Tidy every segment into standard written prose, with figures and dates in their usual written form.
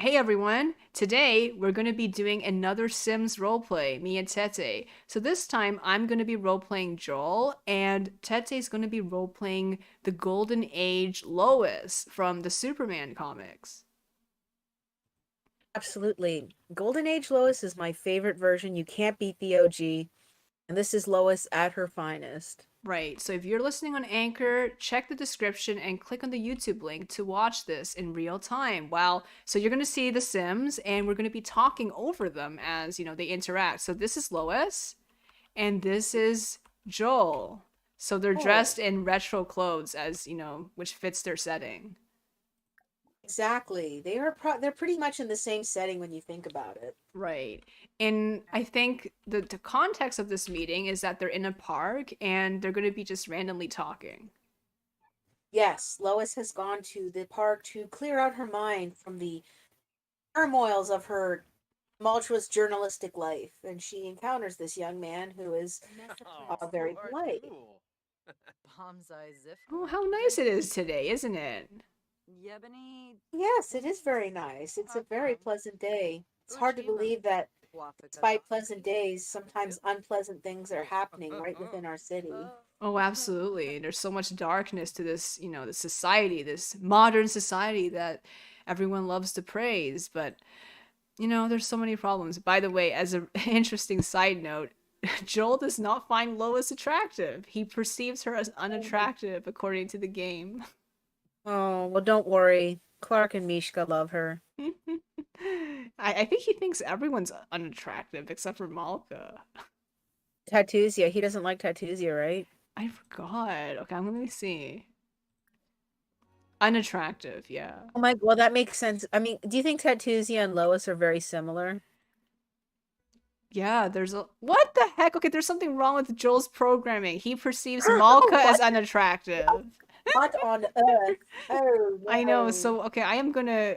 Hey everyone! Today we're going to be doing another Sims roleplay, me and Tete. So this time I'm going to be roleplaying Joel, and Tete is going to be roleplaying the Golden Age Lois from the Superman comics. Absolutely. Golden Age Lois is my favorite version. You can't beat the OG. And this is Lois at her finest. Right, so if you're listening on Anchor, check the description and click on the YouTube link to watch this in real time. So you're going to see the Sims, and we're going to be talking over them as, they interact. So this is Lois. And this is Joel. So they're Oh, dressed in retro clothes as, which fits their setting. exactly. They're pretty much in the same setting when you think about it. Right. And I think the context of this meeting is that they're in a park and they're going to be just randomly talking. Yes, Lois has gone to the park to clear out her mind from the turmoils of her tumultuous journalistic life, and she encounters this young man who is Oh, who very are polite. you? Pomzai Oh, Zifka. how nice it is today, isn't it? Yebani Yes, it is very nice. It's a very Hakam. pleasant day. It's hard to Uchima. believe that despite pleasant Wafakazaki. days, sometimes unpleasant things are happening right within our city. Oh, absolutely. There's so much darkness to this, the society, this modern society that everyone loves to praise, but there's so many problems. By the way, as an interesting side note, Joel does not find Lois attractive. He perceives her as unattractive according to the game. Oh, well, don't worry. Clark and Mishka love her. I think he thinks everyone's unattractive except for Malka. Tattoos, yeah, he doesn't like tattoos, yeah, right? I forgot. Okay, I'm gonna see. Unattractive, yeah. Oh my, well, that makes sense. I mean, do you think Tattoozia and Lois are very similar? Yeah, there's a what the heck? Okay, there's something wrong with Joel's programming. He perceives Malka as What? unattractive. What on earth? Oh I know. no. So, okay, I am gonna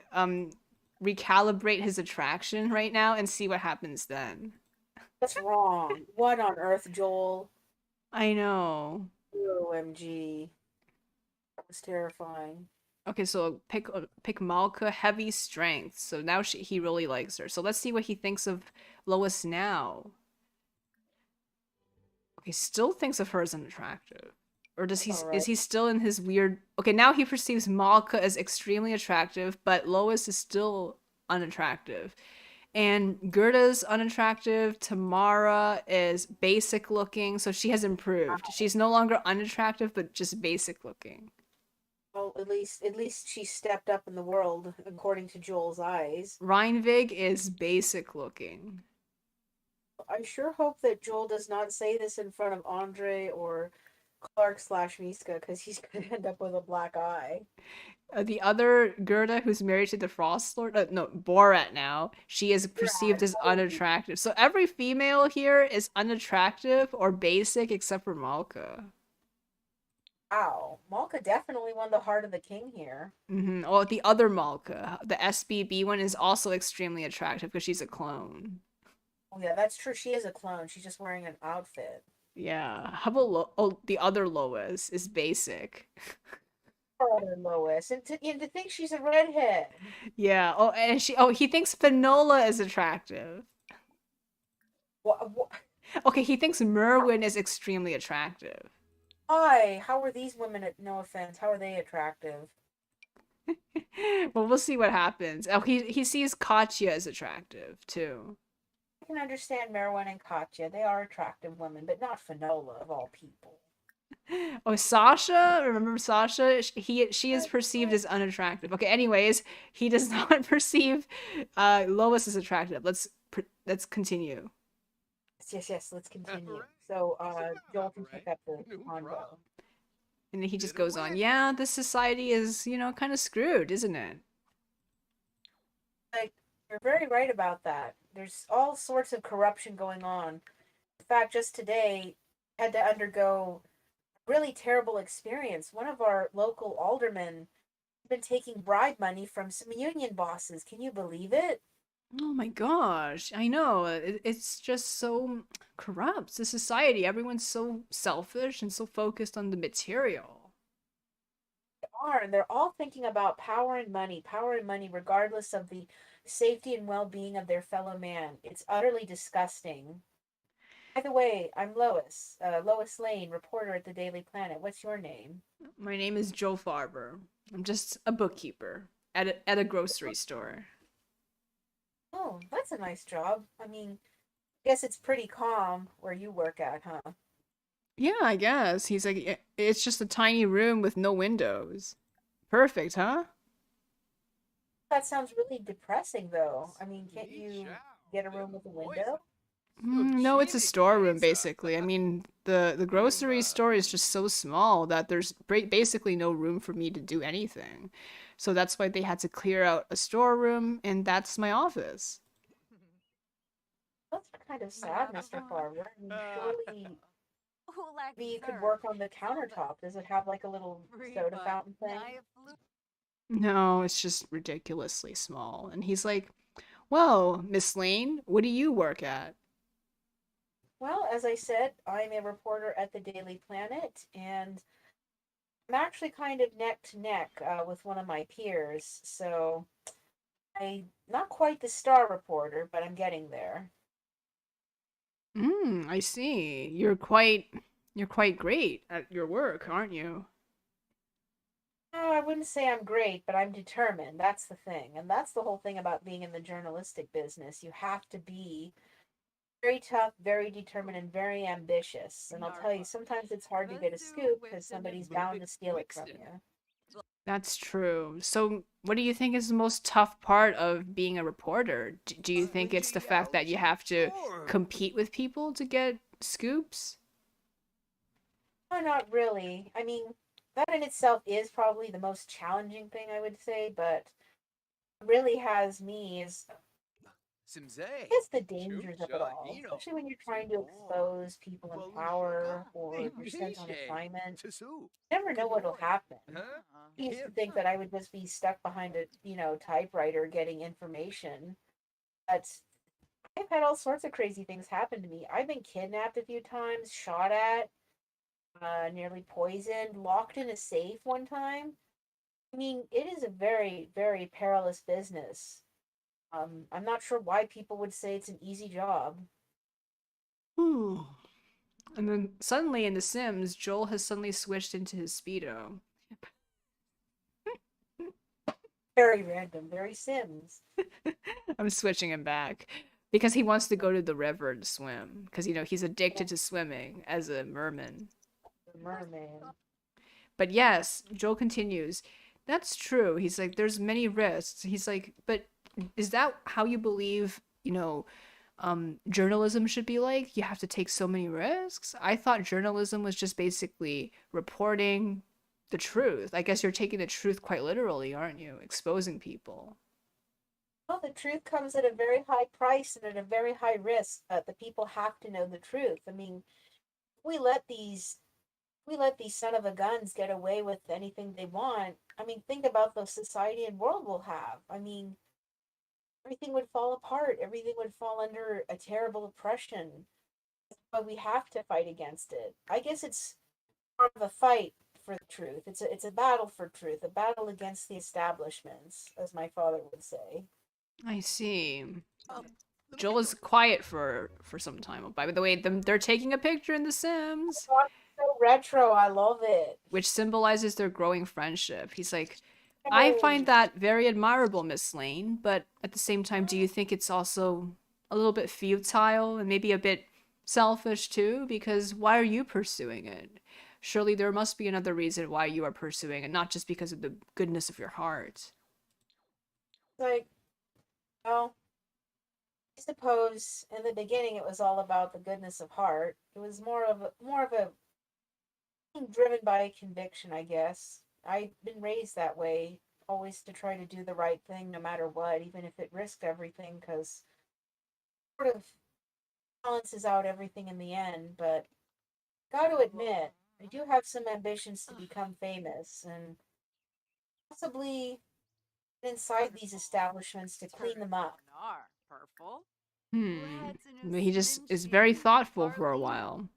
recalibrate his attraction right now and see what happens then. What's wrong? What on earth, Joel? I know. OMG. That was terrifying. Okay, so pick Malka, heavy strength. So now he really likes her. So let's see what he thinks of Lois now. Okay, still thinks of her as unattractive. Or does That's he all right. is he still in his weird. Okay, now he perceives Malka as extremely attractive, but Lois is still unattractive. And Gerda's unattractive. Tamara is basic looking, so she has improved. She's no longer unattractive, but just basic looking. Well, at least she stepped up in the world according to Joel's eyes. Reinvig is basic looking. I sure hope that Joel does not say this in front of Andre or Clark slash Miska because he's gonna end up with a black eye. The other Gerda, who's married to the Frost Lord, no, Borat now, she is perceived Brad, as unattractive. So every female here is unattractive or basic except for Malka. wow, Malka definitely won the heart of the king here. Oh, the other Malka, the SBB one, is also extremely attractive because she's a clone. Oh yeah, that's true. She is a clone. She's just wearing an outfit. Yeah. How about the other Lois is basic. Brother Lois, and to think she's a redhead. Yeah. Oh, and he thinks Finola is attractive. What? Okay, he thinks Merwin is extremely attractive. Why? How are these women? No offense. How are they attractive? Well, we'll see what happens. Oh, he sees Katya as attractive too. I can understand Merwin and Katya. They are attractive women, but not Finola of all people. Oh, Sasha, remember Sasha? She is perceived as unattractive. Okay, anyways, he does not perceive Lois as attractive. Let's continue. Yes, yes, yes. Let's continue. Hooray! So, Joel can pick Hooray! up the No convo. problem. And then he just Did it goes on, win? yeah, this society is, kind of screwed, isn't it? Like, you're very right about that. There's all sorts of corruption going on. In fact, just today, I had to undergo a really terrible experience. One of our local aldermen has been taking bribe money from some union bosses. Can you believe it? Oh my gosh, I know. It's just so corrupt. The society, everyone's so selfish and so focused on the material. are, and they're all thinking about power and money, regardless of the safety and well-being of their fellow man. It's utterly disgusting. By the way, I'm Lois, Lois Lane, reporter at the Daily Planet. What's your name? My name is Joel Farber. I'm just a bookkeeper at a grocery store. Oh, that's a nice job. I mean, I guess it's pretty calm where you work at, huh? Yeah, I guess. He's like, It's just a tiny room with no windows. Perfect, huh?" That sounds really depressing, though. I mean, can't you get a room with a window? No, it's a storeroom basically. I mean, the grocery store is just so small that there's basically no room for me to do anything. So that's why they had to clear out a storeroom, and that's my office. That's kind of sad, Mr. Farber. I mean, surely Ulak maybe you could Zer. work on the countertop. Does it have like a little soda Reba. fountain thing? Naya Flu. No, it's just ridiculously small. And he's like, "Well, Miss Lane, what do you work at?" Well, as I said, I'm a reporter at the Daily Planet, and I'm actually kind of neck to neck with one of my peers. So I not quite the star reporter, but I'm getting there. I see. You're quite great at your work, aren't you? Oh, I wouldn't say I'm great, but I'm determined. That's the thing. And that's the whole thing about being in the journalistic business. You have to be very tough, very determined, and very ambitious. And I'll tell you, sometimes it's hard to get a scoop because somebody's bound to steal it from you. That's true. So, what do you think is the most tough part of being a reporter? Do you think it's the fact that you have to compete with people to get scoops? No, not really. I mean, that in itself is probably the most challenging thing I would say, but what really has me is Simzay. is the dangers of it all, especially when you're trying to expose people in power or you're sent on assignment. You never know what'll happen. I used to think that I would just be stuck behind a, typewriter getting information, but I've had all sorts of crazy things happen to me. I've been kidnapped a few times, shot at, nearly poisoned, locked in a safe one time. I mean, it is a very, very perilous business. I'm not sure why people would say it's an easy job. Hmm. And then suddenly in The Sims, Joel has suddenly switched into his Speedo. Very random, very Sims. I'm switching him back because he wants to go to the river to swim because he's addicted to swimming as a merman. The merman. But yes, Joel continues. That's true. He's like, there's many risks. He's like, but is that how you believe, journalism should be like? You have to take so many risks? I thought journalism was just basically reporting the truth. I guess you're taking the truth quite literally, aren't you? Exposing people. Well, the truth comes at a very high price and at a very high risk. The people have to know the truth. I mean, we let these we let these son of a guns get away with anything they want. I mean, think about the society and world we'll have. I mean, everything would fall apart. Everything would fall under a terrible oppression. But we have to fight against it. I guess it's more of a fight for the truth. It's a battle for truth, a battle against the establishments, as my father would say. I see. Joel is quiet for some time. By the way, they're taking a picture in The Sims, Oh, it's so retro. I love it. which symbolizes their growing friendship. He's like, I find Oh, that very admirable, Miss Lane, but at the same time, do you think it's also a little bit futile and maybe a bit selfish too? Because why are you pursuing it? Surely there must be another reason why you are pursuing it, not just because of the goodness of your heart. like, well, I suppose in the beginning it was all about the goodness of heart. It was more of a being driven by a conviction, I guess. I've been raised that way, always to try to do the right thing no matter what, even if it risked everything, because sort of balances out everything in the end. But got to admit, I do have some ambitions to become famous and possibly get inside these establishments to clean them up. Purple. Hmm. He just is very thoughtful for a while.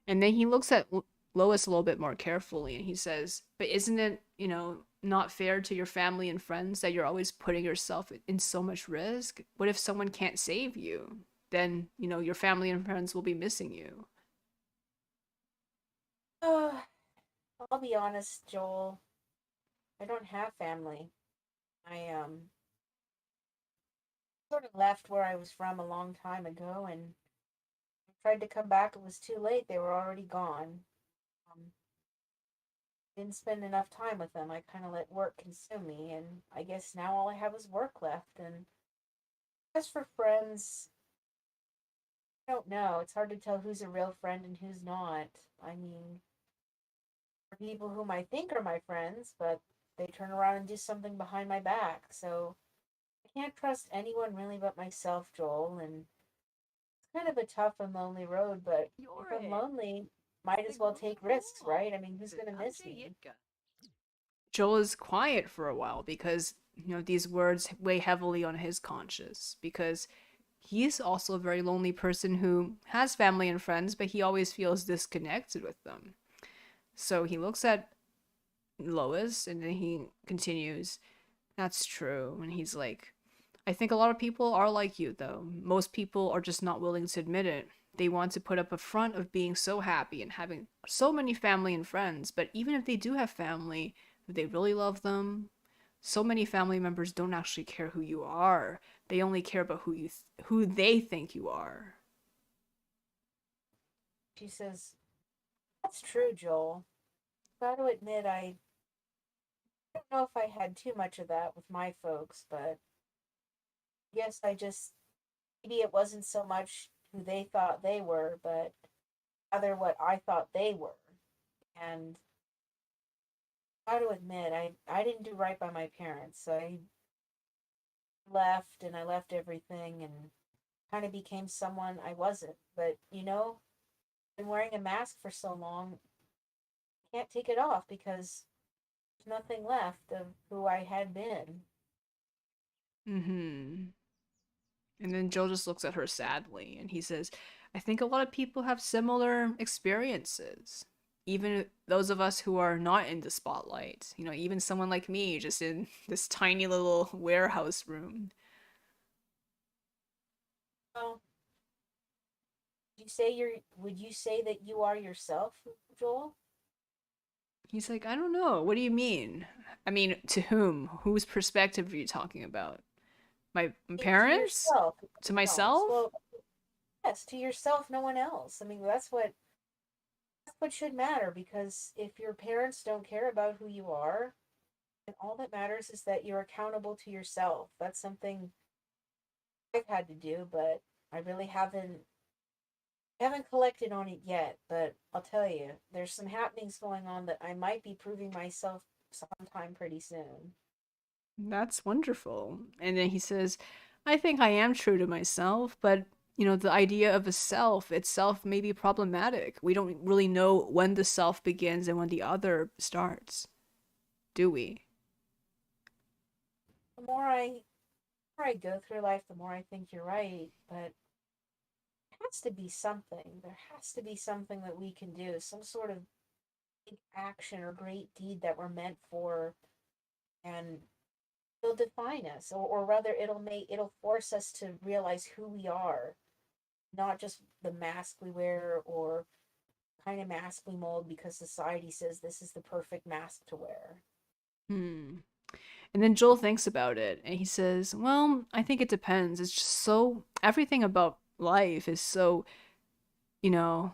And then he looks at Lois a little bit more carefully, and he says, but isn't it, not fair to your family and friends that you're always putting yourself in so much risk? What if someone can't save you? Then, your family and friends will be missing you. Uh, I'll be honest, Joel. I don't have family. I sort of left where I was from a long time ago and tried to come back. It was too late. They were already gone. Um, didn't spend enough time with them. I kind of let work consume me, and I guess now all I have is work left. And as for friends, I don't know. It's hard to tell who's a real friend and who's not. I mean, there are people whom I think are my friends, but they turn around and do something behind my back. So I can't trust anyone really but myself, Joel. And it's kind of a tough and lonely road, but if I'm lonely, might as well take risks, right? I mean, who's going to miss me? Joel is quiet for a while because, these words weigh heavily on his conscience, because he's also a very lonely person who has family and friends, but he always feels disconnected with them. So he looks at Lois and then he continues, that's true. And he's like, I think a lot of people are like you, though. Most people are just not willing to admit it. They want to put up a front of being so happy and having so many family and friends, but even if they do have family, if they really love them, so many family members don't actually care who you are. They only care about who they think you are. She says, that's true, Joel. Got to admit, I don't know if I had too much of that with my folks, but I guess I just, maybe it wasn't so much who they thought they were, but rather what I thought they were. And I got to admit, I didn't do right by my parents. I left and I left everything and kind of became someone I wasn't. But, been wearing a mask for so long, I can't take it off because there's nothing left of who I had been. Mm-hmm. And then Joel just looks at her sadly and he says, I think a lot of people have similar experiences. Even those of us who are not in the spotlight, even someone like me, just in this tiny little warehouse room. Well, would you say that you are yourself, Joel? He's like, I don't know. What do you mean? I mean, to whom? Whose perspective are you talking about? My To parents? yourself, To no one else. myself? Well, yes, to yourself, no one else. I mean, that's what should matter because if your parents don't care about who you are, then all that matters is that you're accountable to yourself. That's something I've had to do, but I really haven't collected on it yet. But I'll tell you, there's some happenings going on that I might be proving myself sometime pretty soon. That's wonderful. And then he says, I think I am true to myself, but the idea of a self itself may be problematic. We don't really know when the self begins and when the other starts, do we? The more I go through life, the more I think you're right. But has to be something. There has to be something that we can do, some sort of big action or great deed that we're meant for, and it'll define us, or rather, it'll force us to realize who we are, not just the mask we wear or kind of mask we mold because society says this is the perfect mask to wear. Hmm. And then Joel thinks about it and he says, well, I think it depends. It's just so, everything about life is so, you know,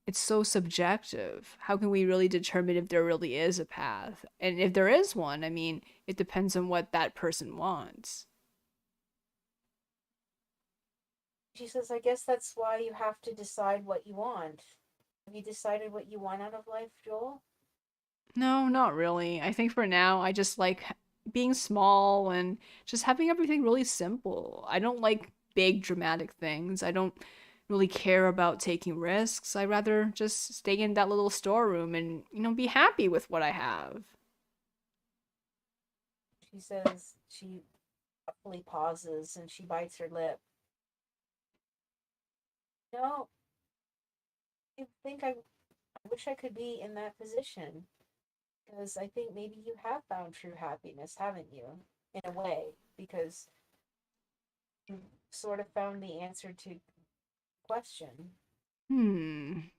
it's so subjective. How can we really determine if there really is a path? And if there is one, I mean, it depends on what that person wants. She says, I guess that's why you have to decide what you want. Have you decided what you want out of life, Joel? No, not really. I think for now, I just like being small and just having everything really simple. I don't like big dramatic things. I don't really care about taking risks. I rather just stay in that little storeroom and, be happy with what I have. She says, she thoughtfully pauses and she bites her lip. No, I think I I wish I could be in that position because I think maybe you have found true happiness, haven't you? In a way, because you sort of found the answer to the question.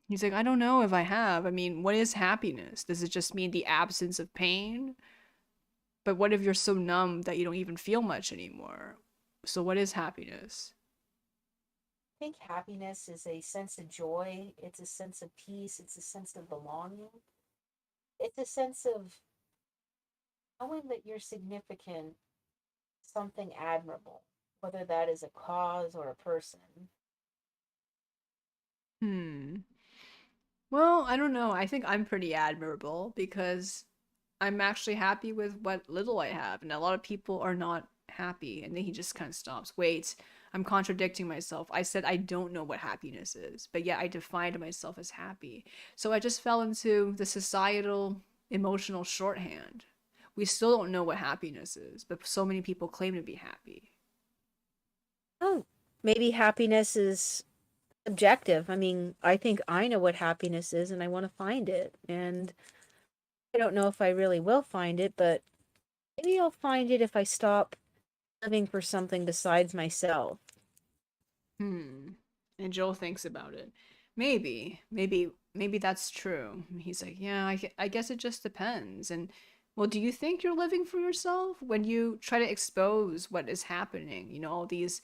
He's like, I don't know if I have. I mean, what is happiness? Does it just mean the absence of pain? But what if you're so numb that you don't even feel much anymore? So, what is happiness? I think happiness is a sense of joy, it's a sense of peace, it's a sense of belonging, it's a sense of knowing that you're significant, something admirable, whether that is a cause or a person. Hmm. Well, I don't know. I think I'm pretty admirable because I'm actually happy with what little I have, and a lot of people are not happy. And then he just kind of stops. Wait, I'm contradicting myself. I said I don't know what happiness is, but yet I defined myself as happy. So I just fell into the societal emotional shorthand. We still don't know what happiness is, but so many people claim to be happy. Oh, maybe happiness is subjective. I mean, I think I know what happiness is and I want to find it. And I don't know if I really will find it, but maybe I'll find it if I stop living for something besides myself. Hmm. And Joel thinks about it. Maybe that's true. He's like, yeah, I guess it just depends. And well, do you think you're living for yourself when you try to expose what is happening? You know, all these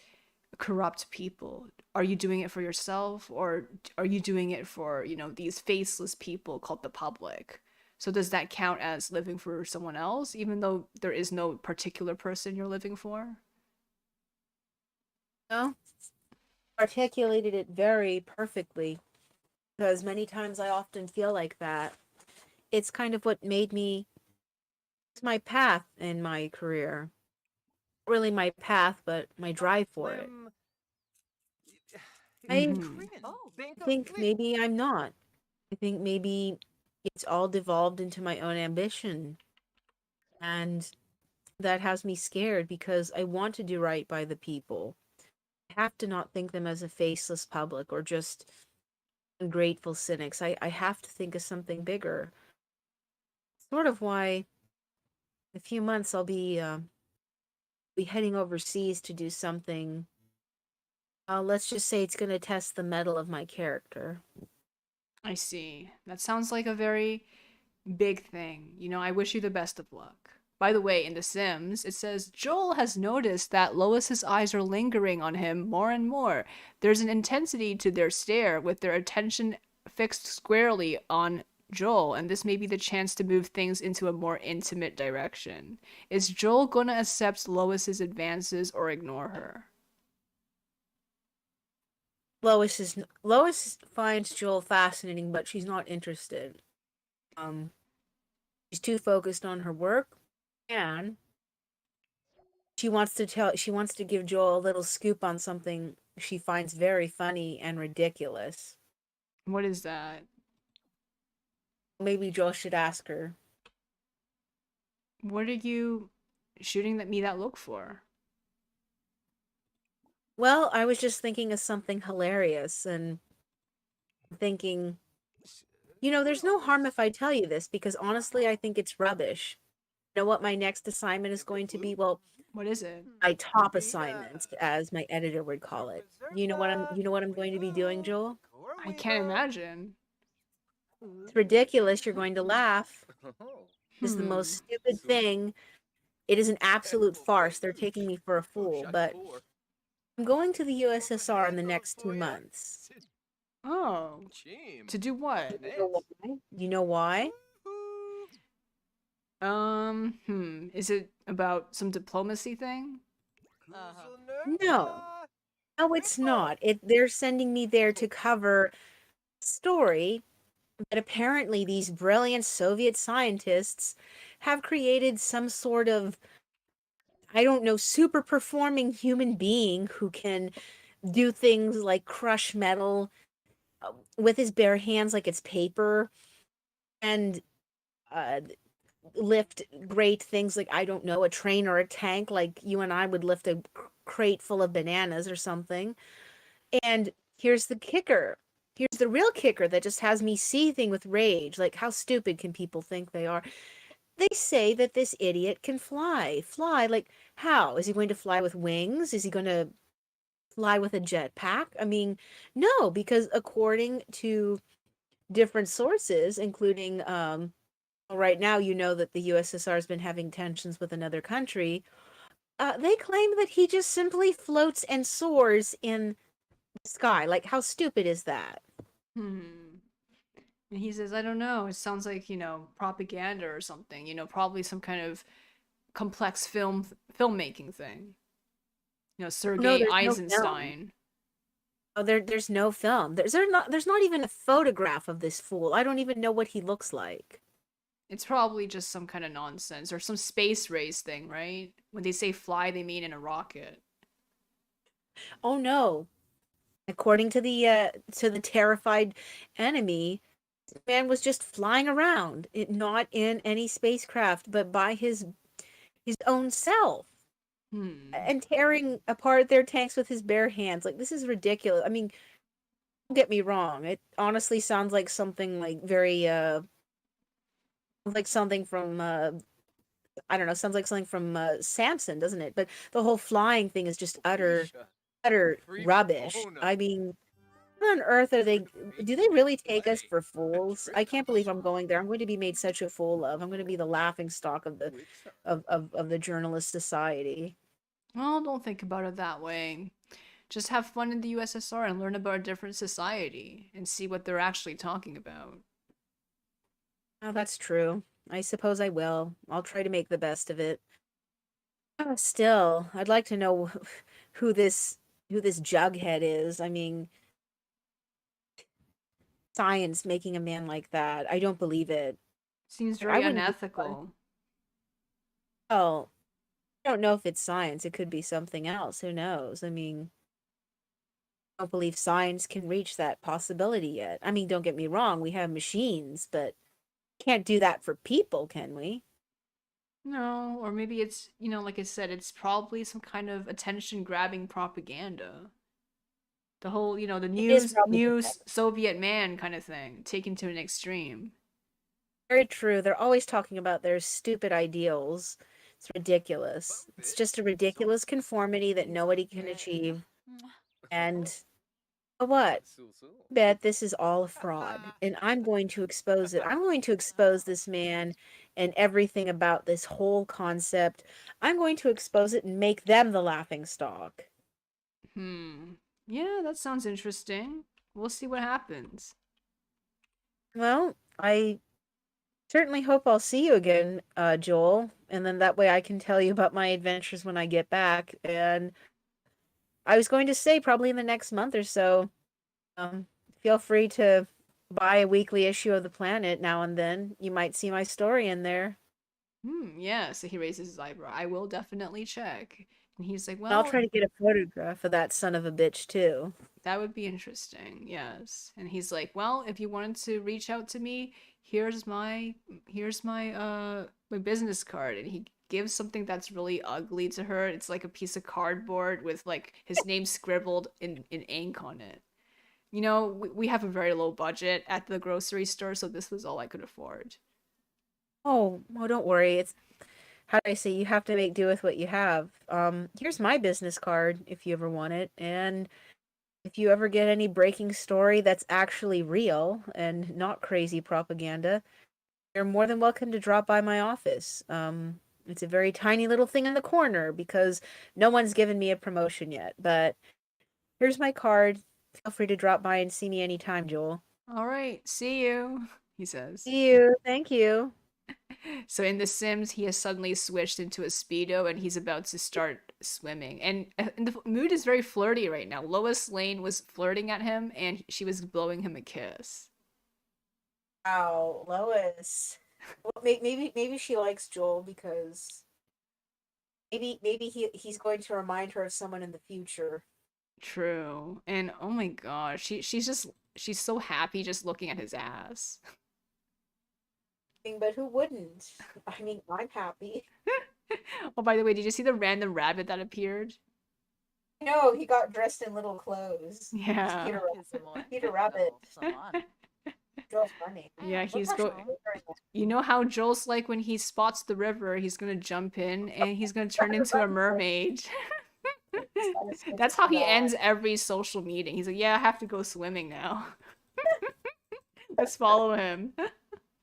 corrupt people. Are you doing it for yourself, or are you doing it for, these faceless people called the public? So does that count as living for someone else, even though there is no particular person you're living for? No, articulated it very perfectly because many times I often feel like that. It's kind of what made me, it's my path in my career. Really my path, but my drive for it. Lim. I Mm-hmm. Oh, think maybe I'm not. I think maybe it's all devolved into my own ambition. And that has me scared because I want to do right by the people. I have to not think them as a faceless public or just ungrateful cynics. I have to think of something bigger. Sort of why in a few months I'll be heading overseas to do something. Let's just say it's going to test the mettle of my character. I see. That sounds like a very big thing. I wish you the best of luck. By the way, in The Sims, it says Joel has noticed that Lois's eyes are lingering on him more and more. There's an intensity to their stare, with their attention fixed squarely on Joel, and this may be the chance to move things into a more intimate direction. Is Joel gonna accept Lois's advances or ignore her? Lois finds Joel fascinating, but she's not interested. Um, she's too focused on her work, and she wants to give Joel a little scoop on something she finds very funny and ridiculous. What is that? Maybe Joel should ask her. What are you shooting at me that look for? Well, I was just thinking of something hilarious and thinking, there's no harm if I tell you this because honestly, I think it's rubbish. You know what my next assignment is going to be? Well, What is it? my top assignment, as my editor would call it. You know what I'm going to be doing, Joel? I can't imagine. It's ridiculous. You're going to laugh. It is the most Hmm. stupid thing. It is an absolute farce. They're taking me for a fool, but I'm going to the USSR in the next 2 months. Oh, to do what? You know why? You know why? Is it about some diplomacy thing? No. No, it's not. They're sending me there to cover a story that apparently these brilliant Soviet scientists have created some sort of, I don't know, super performing human being who can do things like crush metal with his bare hands like it's paper and uh, lift great things like, I don't know, a train or a tank like you and I would lift a crate full of bananas or something. And here's the kicker. here's the real kicker that just has me seething with rage. Like, how stupid can people think they are? They say that this idiot can fly. Fly, like, how? Is he going to fly with wings? Is he going to fly with a jetpack? I mean, no, because according to different sources, including, well, right now, you know that the USSR has been having tensions with another country. They claim that he just simply floats and soars in the sky. Like, how stupid is that? Hmm. And he says, I don't know. It sounds like, propaganda or something. Probably some kind of complex filmmaking thing. No, Sergei there's no film. Eisenstein. Oh, there's no film. There's not even a photograph of this fool. I don't even know what he looks like. It's probably just some kind of nonsense or some space race thing, right? When they say fly, they mean in a rocket. Oh no. According to the terrified enemy, the man was just flying around, not in any spacecraft, but by his own self, Hmm. and tearing apart their tanks with his bare hands. Like, this is ridiculous. I mean, don't get me wrong. It honestly sounds like something like very like something from I don't know, sounds like something from Samson, doesn't it? But the whole flying thing is just Felicia. utter Free rubbish. Bona. I mean, what on earth are they? Do they really take us Play. for fools? I can't believe I'm going there. I'm going to be made such a fool of. I'm going to be the laughing stock of the Witcher. of the journalist society. Well, don't think about it that way. Just have fun in the USSR and learn about a different society and see what they're actually talking about. Oh, that's true. I suppose I will. I'll try to make the best of it. Oh, still, I'd like to know who this jughead is. I mean, science making a man like that. I don't believe it. Seems I very wouldn't. unethical. Oh, I don't know if it's science. It could be something else. Who knows? I mean, I don't believe science can reach that possibility yet. I mean, don't get me wrong, we have machines, but can't do that for people, can we? No, or maybe it's, like I said, it's probably some kind of attention grabbing propaganda. The whole, the It is probably news Soviet man kind of thing, taken to an extreme. very true. They're always talking about their stupid ideals. It's ridiculous. It's Bumpet. just a ridiculous Sulsa. conformity that nobody can achieve. And what? Sul sul. Bet this is all a fraud, and I'm going to expose it. I'm going to expose this man and everything about this whole concept. I'm going to expose it and make them the laughing stock. Hmm. Yeah, that sounds interesting. We'll see what happens. Well, I certainly hope I'll see you again, Joel, and then that way I can tell you about my adventures when I get back. And I was going to say probably in the next month or so. Um, Feel free to buy a weekly issue of the Planet now and then. You might see my story in there. Yeah, so he raises his eyebrow. I will definitely check. And he's like, I'll well, try to get a photograph of that son of a bitch too. that would be interesting. Yes. And he's like, "Well, if you wanted to reach out to me, here's my my business card." And he gives something that's really ugly to her. It's like a piece of cardboard with like his name scribbled in ink on it. We have a very low budget at the grocery store, so this was all I could afford. Oh, well, don't worry. It's how do I say, you have to make do with what you have. Here's my business card if you ever want it. And if you ever get any breaking story that's actually real and not crazy propaganda, you're more than welcome to drop by my office. It's a very tiny little thing in the corner because no one's given me a promotion yet. But here's my card. Feel free to drop by and see me anytime, Joel. All right, see you, he says. See you. Thank you. So in The Sims, he has suddenly switched into a speedo and he's about to start swimming. And the mood is very flirty right now. Lois Lane was flirting at him and she was blowing him a kiss. Wow, Lois. Well, maybe she likes Joel because maybe he's going to remind her of someone in the future. True. And oh my gosh, she's so happy just looking at his ass. But who wouldn't? I mean, I'm happy. Oh, by the way, did you see the random rabbit that appeared? No, he got dressed in little clothes. He's Yeah. Peter, Kismoy. Peter Rabbit. Someone. Joel's funny. Yeah, Look he's how she's go. wearing it. You know how Joel's like when he spots the river, he's gonna jump in and he's gonna turn into a mermaid. He's gotta switch That's to how he that. ends every social meeting. He's like, "Yeah, I have to go swimming now. Let's follow him."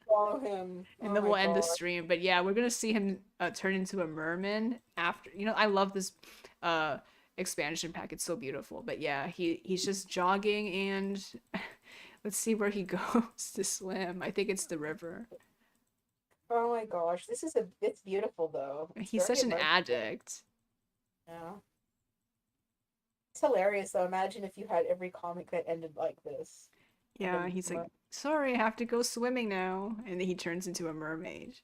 Follow him. And Oh then my we'll end the God. stream. But yeah, we're gonna see him turn into a merman after. You know, I love this expansion pack. It's so beautiful. But yeah, he's just jogging and let's see where he goes to swim. I think it's the river. Oh my gosh. It's beautiful though. It's He's very such an immersive. addict. Yeah. It's hilarious though. Imagine if you had every comic that ended like this. Yeah, then he's mer- like, "Sorry, I have to go swimming now," and then he turns into a mermaid.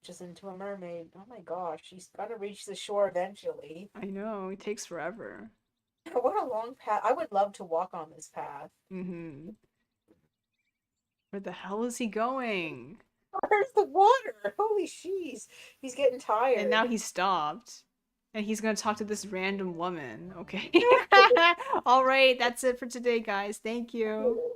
Just into a mermaid. Oh my gosh. She's gotta reach the shore eventually. I know it takes forever. What a long path. I would love to walk on this path. Mm-hmm. Where the hell is he going? Where's the water? Holy sheesh. He's getting tired. And now he stopped. And he's gonna talk to this random woman. Okay. All right, that's it for today, guys. Thank you.